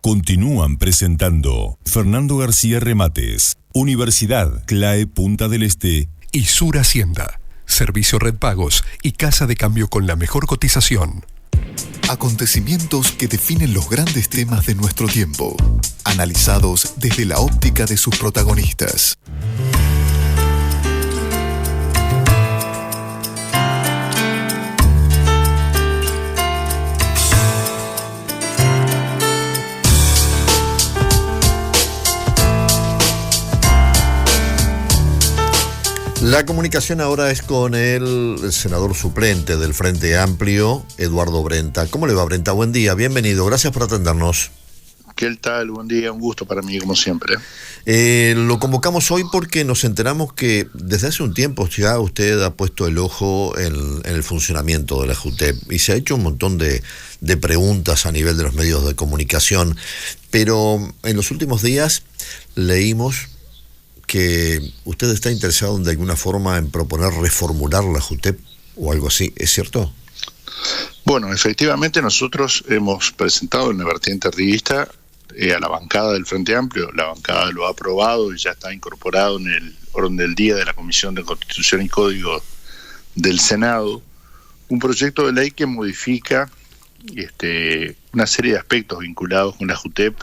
Continúan presentando Fernando García Remates, Universidad CLAE Punta del Este y Sur Hacienda, Servicio Red Pagos y Casa de Cambio con la mejor cotización. Acontecimientos que definen los grandes temas de nuestro tiempo, analizados desde la óptica de sus protagonistas. La comunicación ahora es con el senador suplente del Frente Amplio, Eduardo Brenta. ¿Cómo le va, Brenta? Buen día, bienvenido, gracias por atendernos. ¿Qué tal? Buen día, un gusto para mí, como siempre. Lo convocamos hoy porque nos enteramos que desde hace un tiempo ya usted ha puesto el ojo en el funcionamiento de la JUTEP y se ha hecho un montón de preguntas a nivel de los medios de comunicación, pero en los últimos días leímos que usted está interesado de alguna forma en proponer reformular la JUTEP o algo así, ¿es cierto? Bueno, efectivamente nosotros hemos presentado en la vertiente arribista a la bancada del Frente Amplio. La bancada lo ha aprobado y ya está incorporado en el orden del día de la Comisión de Constitución y Código del Senado, un proyecto de ley que modifica una serie de aspectos vinculados con la JUTEP,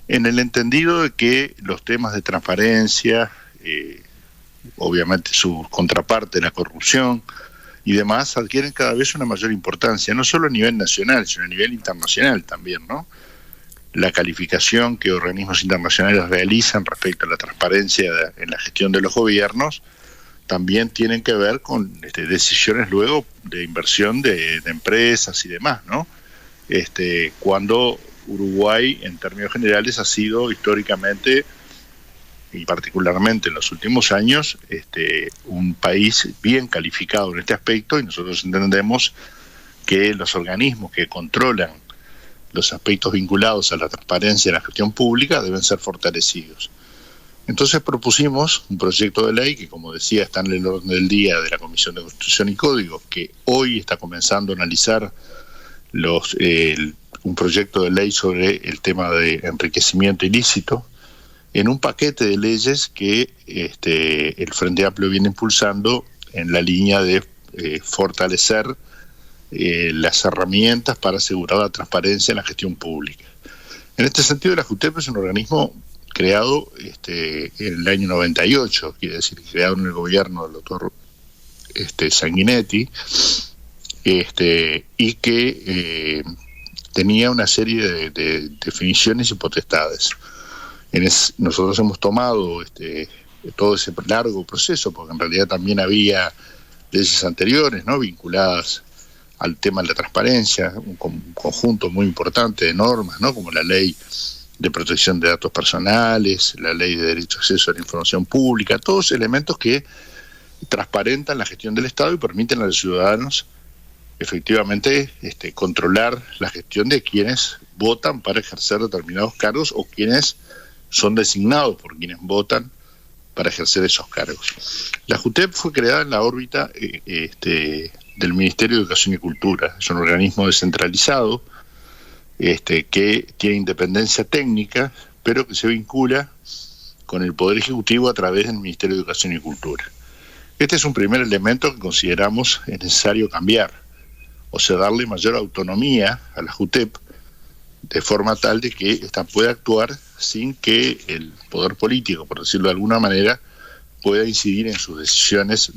en el entendido de que los temas de transparencia, obviamente su contraparte, la corrupción y demás, adquieren cada vez una mayor importancia, no solo a nivel nacional, sino a nivel internacional también, ¿no? La calificación que organismos internacionales realizan respecto a la transparencia en la gestión de los gobiernos también tienen que ver con decisiones luego de inversión de empresas y demás, ¿no? Cuando Uruguay, en términos generales, ha sido históricamente, y particularmente en los últimos años, un país bien calificado en este aspecto, y nosotros entendemos que los organismos que controlan los aspectos vinculados a la transparencia en la gestión pública deben ser fortalecidos. Entonces propusimos un proyecto de ley que, como decía, está en el orden del día de la Comisión de Constitución y Código, que hoy está comenzando a analizar un proyecto de ley sobre el tema de enriquecimiento ilícito, en un paquete de leyes que el Frente Amplio viene impulsando en la línea de fortalecer las herramientas para asegurar la transparencia en la gestión pública. En este sentido, la JUTEP es un organismo creado en el año 98, quiere decir, creado en el gobierno del doctor Sanguinetti, y que tenía una serie de definiciones y potestades. Nosotros hemos tomado todo ese largo proceso, porque en realidad también había leyes anteriores, ¿no?, vinculadas al tema de la transparencia, un conjunto muy importante de normas, ¿no?, como la ley de protección de datos personales, la ley de derecho a acceso a la información pública, todos elementos que transparentan la gestión del Estado y permiten a los ciudadanos efectivamente controlar la gestión de quienes votan para ejercer determinados cargos o quienes son designados por quienes votan para ejercer esos cargos. La JUTEP fue creada en la órbita del Ministerio de Educación y Cultura. Es un organismo descentralizado que tiene independencia técnica, pero que se vincula con el Poder Ejecutivo a través del Ministerio de Educación y Cultura. Este es un primer elemento que consideramos es necesario cambiar, o sea, darle mayor autonomía a la JUTEP, de forma tal de que ésta pueda actuar sin que el poder político, por decirlo de alguna manera, pueda incidir en sus decisiones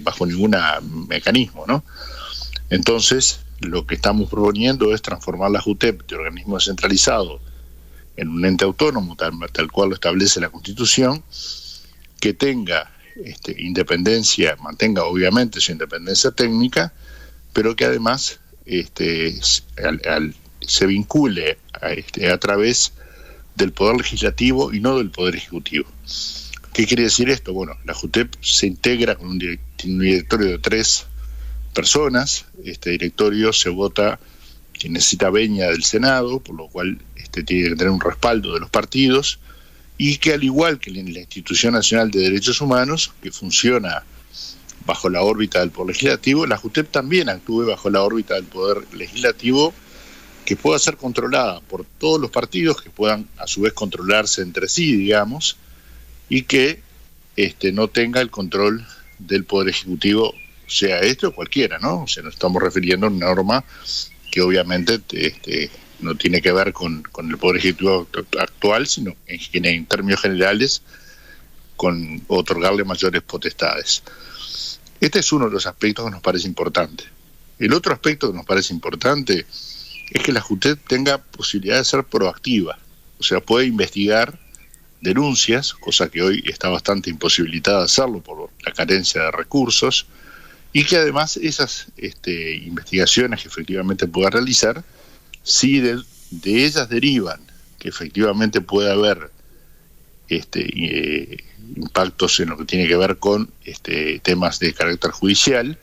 bajo ningún mecanismo, ¿no? Entonces, lo que estamos proponiendo es transformar la JUTEP de organismo descentralizado en un ente autónomo, tal cual lo establece la Constitución, que tenga independencia, mantenga obviamente su independencia técnica, pero que además se vincule a través del Poder Legislativo y no del Poder Ejecutivo. ¿Qué quiere decir esto? Bueno, la JUTEP se integra con un directorio de 3 personas. Este directorio se vota, que necesita venia del Senado, por lo cual tiene que tener un respaldo de los partidos, y que al igual que en la Institución Nacional de Derechos Humanos, que funciona bajo la órbita del Poder Legislativo, la JUTEP también actúe bajo la órbita del Poder Legislativo que pueda ser controlada por todos los partidos, que puedan a su vez controlarse entre sí, digamos, y que no tenga el control del Poder Ejecutivo, sea este o cualquiera, ¿no? O sea, nos estamos refiriendo a una norma que obviamente no tiene que ver con el Poder Ejecutivo actual, sino en términos generales con otorgarle mayores potestades. Este es uno de los aspectos que nos parece importante. El otro aspecto que nos parece importante es que la JUTEP tenga posibilidad de ser proactiva, o sea, puede investigar denuncias, cosa que hoy está bastante imposibilitada de hacerlo por la carencia de recursos, y que además esas investigaciones que efectivamente pueda realizar, si de ellas derivan que efectivamente pueda haber impactos en lo que tiene que ver con temas de carácter judicial,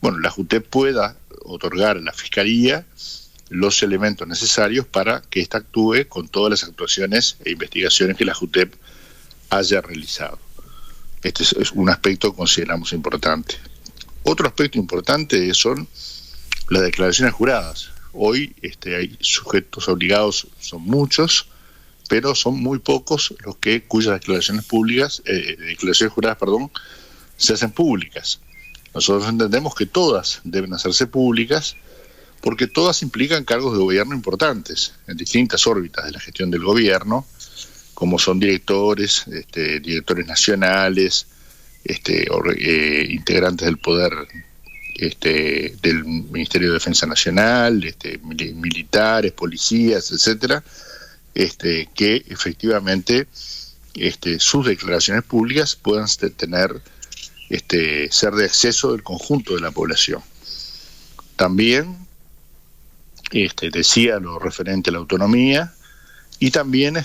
bueno, la JUTEP pueda otorgar a la Fiscalía los elementos necesarios para que ésta actúe con todas las actuaciones e investigaciones que la JUTEP haya realizado. Este es un aspecto que consideramos importante. Otro aspecto importante son las declaraciones juradas. Hoy hay sujetos obligados, son muchos, pero son muy pocos los cuyas declaraciones juradas, se hacen públicas. Nosotros entendemos que todas deben hacerse públicas, porque todas implican cargos de gobierno importantes en distintas órbitas de la gestión del gobierno, como son directores nacionales, integrantes del poder del Ministerio de Defensa Nacional, militares, policías, etcétera, que efectivamente sus declaraciones públicas puedan ser de acceso del conjunto de la población. También decía lo referente a la autonomía, y también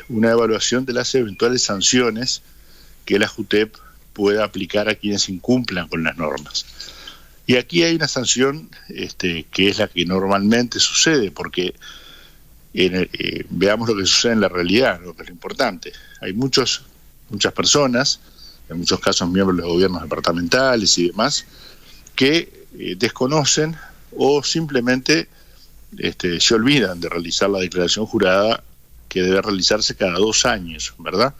una evaluación de las eventuales sanciones que la JUTEP pueda aplicar a quienes incumplan con las normas. Y aquí hay una sanción que es la que normalmente sucede, porque veamos lo que sucede en la realidad, lo que es lo importante. Hay muchas personas, en muchos casos miembros de los gobiernos departamentales y demás, que desconocen o simplemente se olvidan de realizar la declaración jurada que debe realizarse cada 2 años, ¿verdad?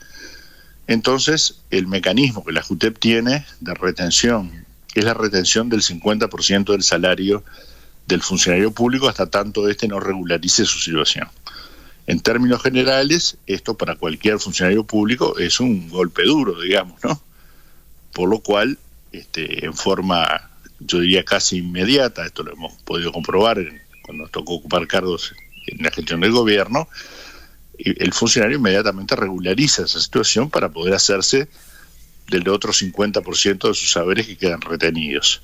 Entonces, el mecanismo que la JUTEP tiene de retención, que es la retención del 50% del salario del funcionario público hasta tanto no regularice su situación. En términos generales, esto para cualquier funcionario público es un golpe duro, digamos, ¿no? Por lo cual, en forma, yo diría casi inmediata, esto lo hemos podido comprobar cuando nos tocó ocupar cargos en la gestión del gobierno, el funcionario inmediatamente regulariza esa situación para poder hacerse del otro 50% de sus saberes que quedan retenidos.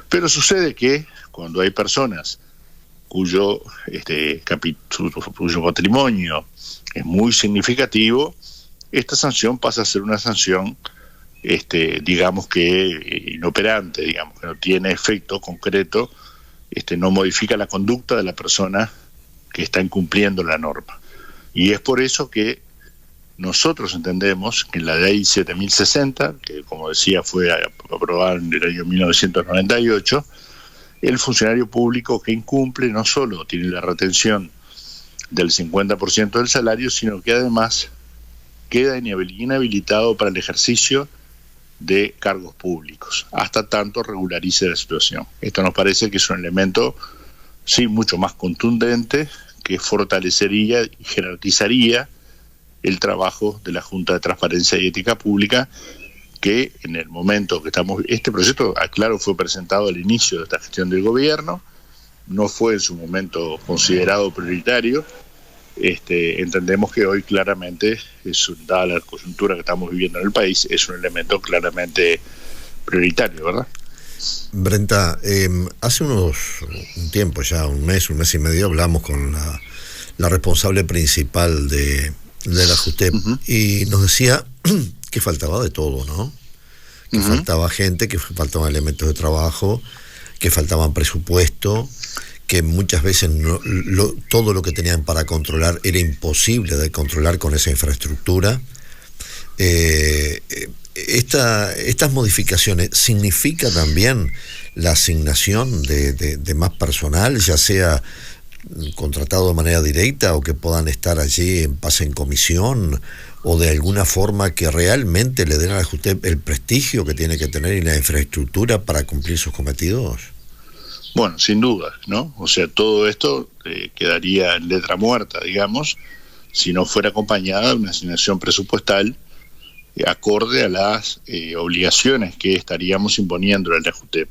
Pero sucede que cuando hay personas cuyo patrimonio es muy significativo, esta sanción pasa a ser una sanción digamos que inoperante, digamos que no tiene efecto concreto, no modifica la conducta de la persona que está incumpliendo la norma. Y es por eso que nosotros entendemos que en la ley 7060, que como decía fue aprobada en el año 1998, el funcionario público que incumple no solo tiene la retención del 50% del salario, sino que además queda inhabilitado para el ejercicio de cargos públicos, hasta tanto regularice la situación. Esto nos parece que es un elemento, sí, mucho más contundente, que fortalecería y jerarquizaría el trabajo de la Junta de Transparencia y Ética Pública, que en el momento que estamos... Este proyecto, aclaro, fue presentado al inicio de esta gestión del gobierno, no fue en su momento considerado prioritario. Entendemos que hoy claramente, dada la coyuntura que estamos viviendo en el país, es un elemento claramente prioritario, ¿verdad? Brenta, hace un tiempo ya, un mes y medio, hablamos con la responsable principal de la JUTEP, y nos decía que faltaba de todo, ¿no? Que faltaba gente, que faltaban elementos de trabajo, que faltaban presupuesto, que muchas veces todo lo que tenían para controlar era imposible de controlar con esa infraestructura. Estas modificaciones significa también la asignación de más personal, ya sea contratado de manera directa o que puedan estar allí en pase en comisión, o de alguna forma que realmente le den a la JUTEP el prestigio que tiene que tener y la infraestructura para cumplir sus cometidos? Bueno, sin duda, ¿no? O sea, todo esto quedaría en letra muerta, digamos, si no fuera acompañada de una asignación presupuestal acorde a las obligaciones que estaríamos imponiendo a la JUTEP.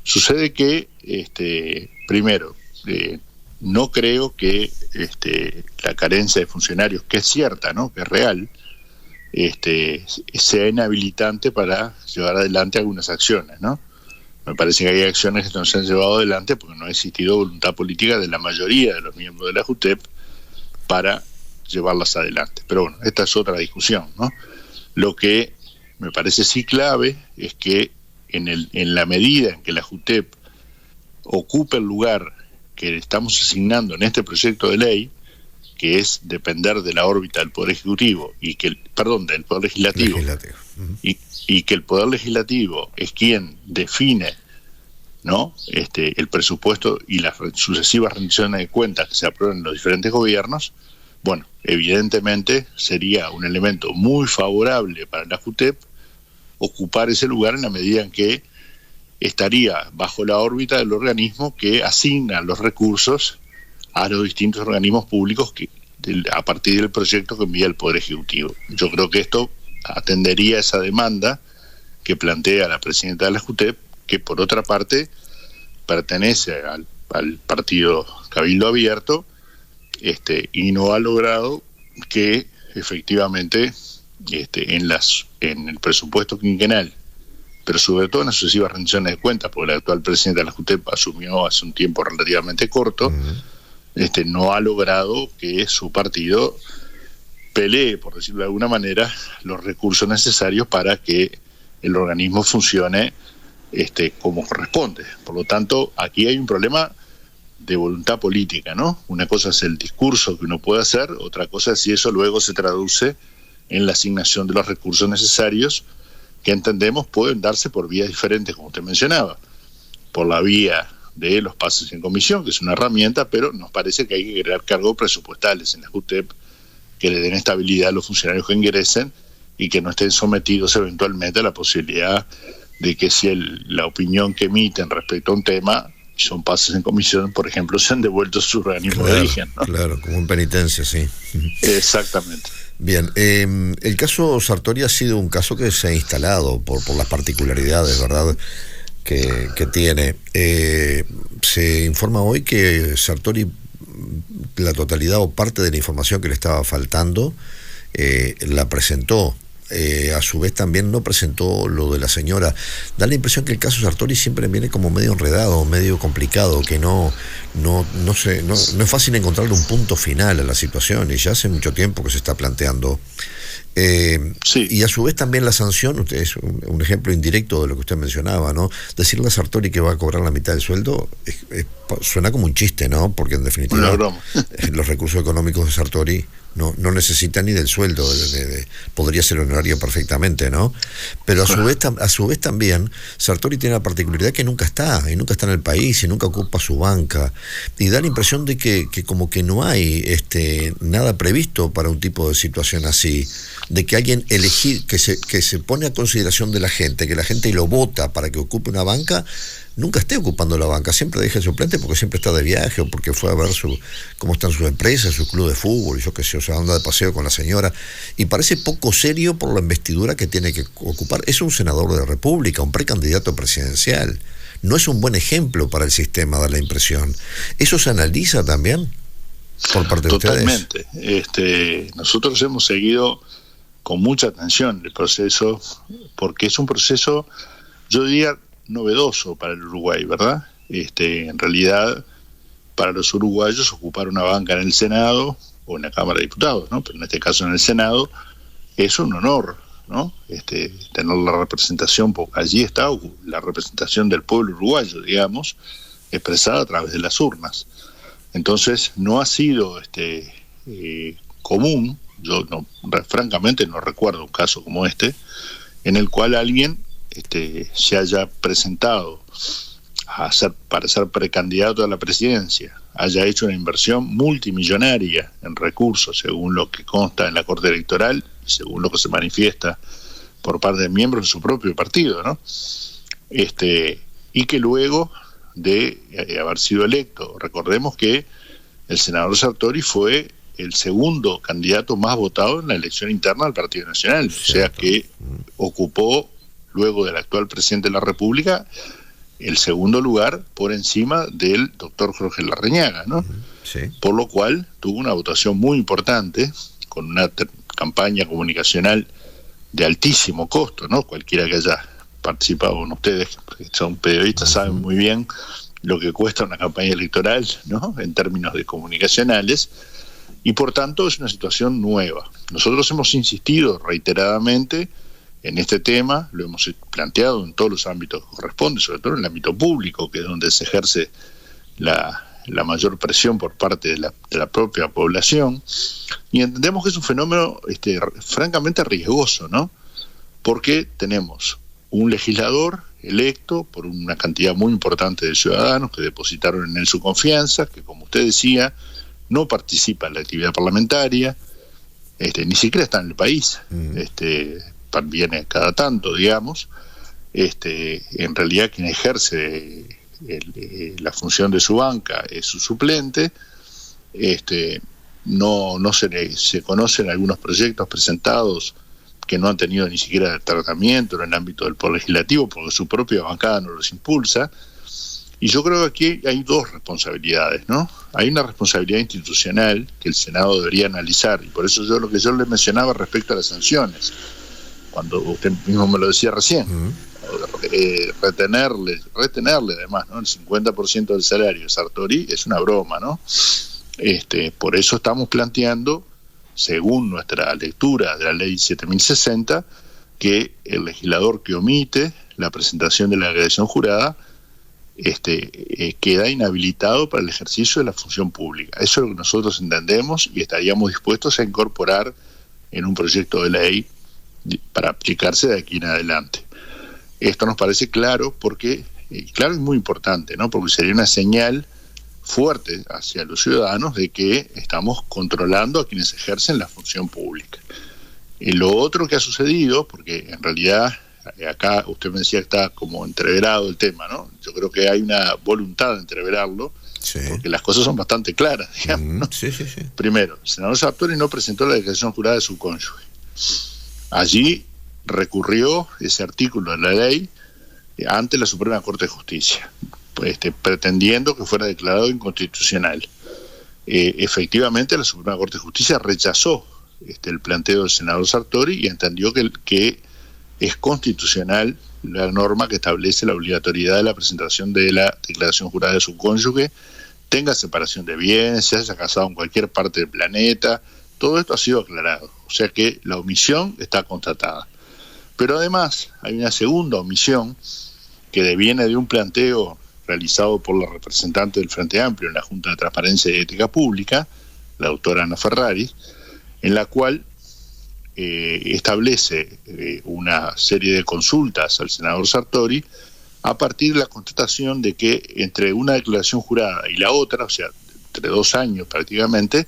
Sucede que, primero, no creo que la carencia de funcionarios, que es cierta, ¿no?, que es real, sea inhabilitante para llevar adelante algunas acciones, ¿no? Me parece que hay acciones que no se han llevado adelante porque no ha existido voluntad política de la mayoría de los miembros de la JUTEP para llevarlas adelante. Pero bueno, esta es otra discusión, ¿no? Lo que me parece sí clave es que en la medida en que la JUTEP ocupe el lugar que estamos asignando en este proyecto de ley, que es depender de la órbita del Poder Ejecutivo y que del Poder Legislativo. Uh-huh. Y que el Poder Legislativo es quien define, ¿no?, el presupuesto y las sucesivas rendiciones de cuentas que se aprueban en los diferentes gobiernos. Bueno, evidentemente sería un elemento muy favorable para la JUTEP ocupar ese lugar en la medida en que estaría bajo la órbita del organismo que asigna los recursos a los distintos organismos públicos a partir del proyecto que envía el Poder Ejecutivo. Yo creo que esto atendería esa demanda que plantea la presidenta de la JUTEP, que por otra parte pertenece al partido Cabildo Abierto, y no ha logrado que efectivamente en el presupuesto quinquenal, pero sobre todo en las sucesivas rendiciones de cuentas, porque la actual presidenta de la JUTEP asumió hace un tiempo relativamente corto, no ha logrado que su partido pelee, por decirlo de alguna manera, los recursos necesarios para que el organismo funcione como corresponde. Por lo tanto, aquí hay un problema de voluntad política, ¿no? Una cosa es el discurso que uno puede hacer, otra cosa es si eso luego se traduce en la asignación de los recursos necesarios, que entendemos pueden darse por vías diferentes, como usted mencionaba, por la vía de los pases en comisión, que es una herramienta, pero nos parece que hay que crear cargos presupuestales en la JUTEP que le den estabilidad a los funcionarios que ingresen y que no estén sometidos eventualmente a la posibilidad de que si la opinión que emiten respecto a un tema son pases en comisión, por ejemplo, se han devuelto su organismo de origen, ¿no? Claro, como en penitencia, sí. Exactamente. Bien, el caso Sartori ha sido un caso que se ha instalado por las particularidades, ¿verdad?, que tiene. Se informa hoy que Sartori, la totalidad o parte de la información que le estaba faltando, la presentó. A su vez también no presentó lo de la señora. Da la impresión que el caso Sartori siempre viene como medio enredado, medio complicado, que no es fácil encontrarle un punto final a la situación, y ya hace mucho tiempo que se está planteando. Sí. Y a su vez también la sanción, es un ejemplo indirecto de lo que usted mencionaba, ¿no? Decirle a Sartori que va a cobrar la mitad del sueldo suena como un chiste, ¿no? Porque en definitiva los recursos económicos de Sartori no necesitan ni del sueldo, podría ser honorario perfectamente, ¿no? Pero a su vez también Sartori tiene la particularidad que nunca está en el país y nunca ocupa su banca, y da la impresión de que como que no hay nada previsto para un tipo de situación así, de que alguien que se pone a consideración de la gente, que la gente lo vota para que ocupe una banca, nunca esté ocupando la banca, siempre deja el suplente porque siempre está de viaje o porque fue a ver cómo están sus empresas, su club de fútbol, yo qué sé, o sea, anda de paseo con la señora, y parece poco serio por la investidura que tiene que ocupar. Es un senador de la República, un precandidato presidencial, no es un buen ejemplo para el sistema, da la impresión. ¿Eso se analiza también por parte de ustedes? Totalmente. Nosotros hemos seguido con mucha atención el proceso, porque es un proceso, yo diría, novedoso para el Uruguay, ¿verdad? En realidad, para los uruguayos ocupar una banca en el Senado o en la Cámara de Diputados, ¿no? Pero en este caso en el Senado es un honor, ¿no? Tener la representación, porque allí está la representación del pueblo uruguayo, digamos, expresada a través de las urnas. Entonces no ha sido común, yo francamente no recuerdo un caso como en el cual alguien se haya presentado para ser precandidato a la presidencia haya hecho una inversión multimillonaria en recursos, según lo que consta en la Corte Electoral y según lo que se manifiesta por parte de miembros de su propio partido, ¿no? Y que luego de haber sido electo, recordemos que el senador Sartori fue el segundo candidato más votado en la elección interna del Partido Nacional, o sea que ocupó, luego del actual presidente de la República, el segundo lugar por encima del doctor Jorge Larrañaga, ¿no? Sí. Por lo cual tuvo una votación muy importante, con una campaña comunicacional de altísimo costo, ¿no? Cualquiera que haya participado con ustedes, que son periodistas, saben muy bien lo que cuesta una campaña electoral, ¿no? En términos de comunicacionales, y por tanto es una situación nueva. Nosotros hemos insistido reiteradamente en este tema, lo hemos planteado en todos los ámbitos que corresponde, sobre todo en el ámbito público, que es donde se ejerce la mayor presión por parte de la propia población, y entendemos que es un fenómeno francamente riesgoso, ¿no? Porque tenemos un legislador electo por una cantidad muy importante de ciudadanos que depositaron en él su confianza, que, como usted decía, no participa en la actividad parlamentaria, ni siquiera está en el país, viene cada tanto, digamos. En realidad quien ejerce la función de su banca es su suplente. No se conocen algunos proyectos presentados que no han tenido ni siquiera tratamiento en el ámbito del Poder Legislativo, porque su propia bancada no los impulsa. Y yo creo que aquí hay dos responsabilidades, ¿no? Hay una responsabilidad institucional que el Senado debería analizar, y por eso lo que yo le mencionaba respecto a las sanciones, cuando usted mismo me lo decía recién, retenerle además, ¿no? El 50% del salario de Sartori es una broma, ¿no? Por eso estamos planteando, según nuestra lectura de la ley 7060, que el legislador que omite la presentación de la declaración jurada queda inhabilitado para el ejercicio de la función pública. Eso es lo que nosotros entendemos y estaríamos dispuestos a incorporar en un proyecto de ley para aplicarse de aquí en adelante. Esto nos parece claro porque, claro, es muy importante, ¿no? Porque sería una señal fuerte hacia los ciudadanos de que estamos controlando a quienes ejercen la función pública. Y lo otro que ha sucedido, porque en realidad acá usted me decía que está como entreverado el tema, ¿no? Yo creo que hay una voluntad de entreverarlo, sí, porque las cosas son bastante claras, digamos, ¿no? Sí. Primero, el senador Sartori no presentó la declaración jurada de su cónyuge. Allí recurrió ese artículo de la ley ante la Suprema Corte de Justicia, pretendiendo que fuera declarado inconstitucional. Efectivamente, la Suprema Corte de Justicia rechazó el planteo del senador Sartori y entendió que es constitucional la norma que establece la obligatoriedad de la presentación de la declaración jurada de su cónyuge, tenga separación de bienes, se haya casado en cualquier parte del planeta. Todo esto ha sido aclarado, o sea que la omisión está constatada. Pero además hay una segunda omisión que deviene de un planteo realizado por la representante del Frente Amplio en la Junta de Transparencia y Ética Pública, la doctora Ana Ferrari, en la cual establece una serie de consultas al senador Sartori a partir de la constatación de que entre una declaración jurada y la otra, o sea, entre 2 años prácticamente,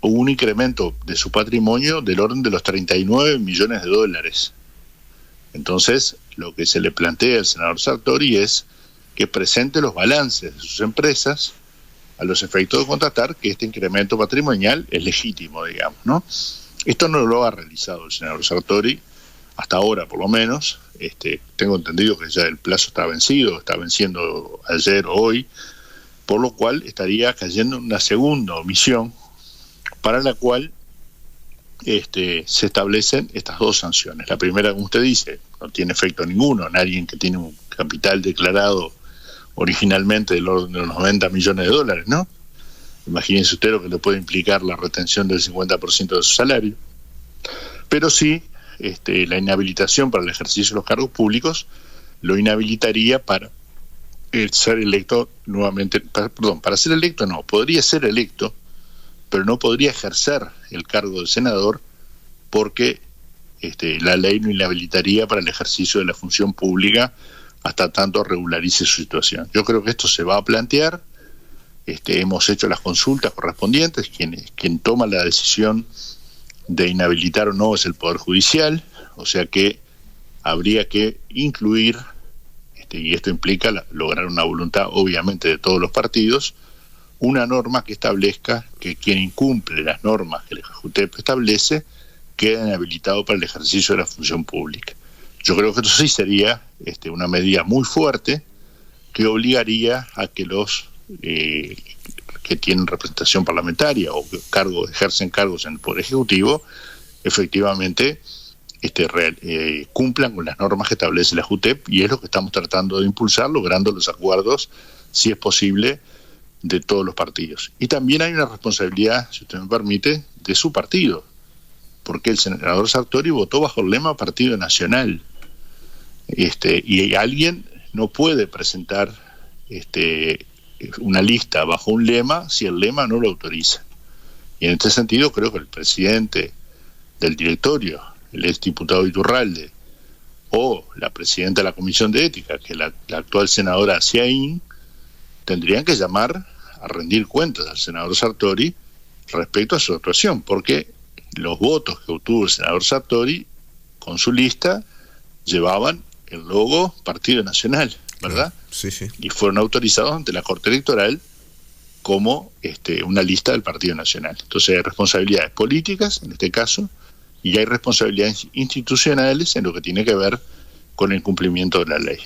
hubo un incremento de su patrimonio del orden de los $39 millones. Entonces, lo que se le plantea al senador Sartori es que presente los balances de sus empresas a los efectos de constatar que este incremento patrimonial es legítimo, digamos, ¿no? Esto no lo ha realizado el senador Sartori, hasta ahora por lo menos. Tengo entendido que ya el plazo está venciendo ayer o hoy, por lo cual estaría cayendo en una segunda omisión para la cual se establecen estas 2 sanciones. La primera, como usted dice, no tiene efecto ninguno en alguien que tiene un capital declarado originalmente del orden de los $90 millones, ¿no? Imagínense usted lo que le puede implicar la retención del 50% de su salario. Pero sí, la inhabilitación para el ejercicio de los cargos públicos lo inhabilitaría para ser electo nuevamente. Para ser electo no, podría ser electo, pero no podría ejercer el cargo de senador porque la ley no inhabilitaría para el ejercicio de la función pública hasta tanto regularice su situación. Yo creo que esto se va a plantear. Hemos hecho las consultas correspondientes. Quien toma la decisión de inhabilitar o no es el Poder Judicial, o sea que habría que incluir, y esto implica lograr una voluntad obviamente de todos los partidos, una norma que establezca que quien incumple las normas que el JUTEP establece queda inhabilitado para el ejercicio de la función pública. Yo creo que esto sí sería una medida muy fuerte que obligaría a que los que tienen representación parlamentaria o ejercen cargos en el Poder Ejecutivo, efectivamente cumplan con las normas que establece la JUTEP, y es lo que estamos tratando de impulsar, logrando los acuerdos, si es posible, de todos los partidos. Y también hay una responsabilidad, si usted me permite, de su partido, porque el senador Sartori votó bajo el lema Partido Nacional, y alguien no puede presentar una lista bajo un lema si el lema no lo autoriza. Y en este sentido creo que el presidente del directorio, el exdiputado Iturralde, o la presidenta de la Comisión de Ética, que es la actual senadora Ciaín, tendrían que llamar a rendir cuentas al senador Sartori respecto a su actuación, porque los votos que obtuvo el senador Sartori con su lista llevaban el logo Partido Nacional, ¿verdad? Sí, sí. Y fueron autorizados ante la Corte Electoral como una lista del Partido Nacional. Entonces hay responsabilidades políticas, en este caso, y hay responsabilidades institucionales en lo que tiene que ver con el cumplimiento de la ley.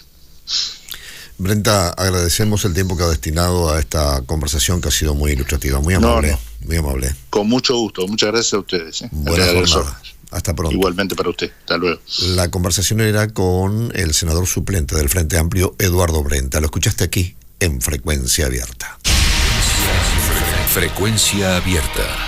Brenta, agradecemos el tiempo que ha destinado a esta conversación, que ha sido muy ilustrativa, muy amable. Muy amable. Con mucho gusto, muchas gracias a ustedes. Buena jornada. Hasta pronto. Igualmente para usted. Hasta luego. La conversación era con el senador suplente del Frente Amplio, Eduardo Brenta. Lo escuchaste aquí en Frecuencia Abierta. Frecuencia Abierta.